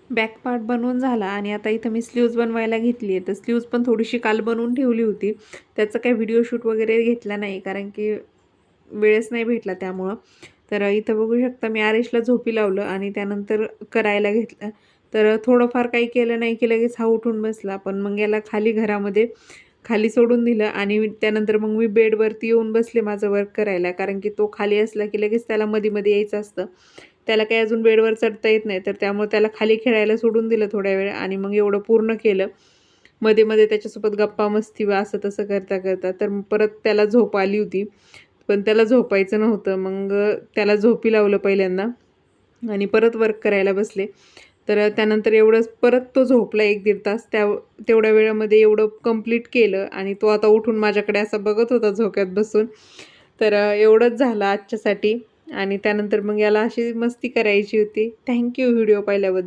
Back part बनवून झाला आणि आता इथं मी स्लीव्ज बनवायला घेतली आहे. तर स्लीव्ज पण थोडीशी काल बनवून ठेवली होती. त्याचं काही व्हिडिओ शूट वगैरे घेतला नाही कारण की वेळच नाही भेटला त्यामुळं. तर इथं बघू शकता मी आरेशला झोपी लावलं आणि त्यानंतर करायला घेतलं. तर थोडंफार काही केलं नाही की लगेच हा उठून बसला. पण मग याला खाली घरामध्ये खाली सोडून दिलं आणि त्यानंतर मग मी बेडवरती येऊन बसले माझं वर्क करायला. कारण की तो खाली असला की लगेच त्याला मध्ये-मध्ये यायचं असतं. त्याला काही अजून बेडवर चढता येत नाही. तर त्यामुळे त्याला खाली खेळायला सोडून दिलं थोड्या वेळ आणि मग एवढं पूर्ण केलं. मध्ये-मध्ये त्याच्यासोबत गप्पा मस्ती व असं तसं करता-करता तर परत त्याला झोप आली होती. पण त्याला झोपायचं नव्हतं. मग त्याला झोपी लावलं पहिल्यांदा आणि परत वर्क करायला बसले. तर त्यानंतर एवढंच परत तो झोपला 1-1.5 तास. तेवढ्या वेळामध्ये एवढं कंप्लीट केलं आणि तो आता उठून माझ्याकडे असा बघत होता झोक्यात बसून. तर एवढंच झालं आजच्यासाठी आणि त्यानंतर मग याला अशी मस्ती करायची होती. थँक व्हिडिओ पाहिल्याबद्दल.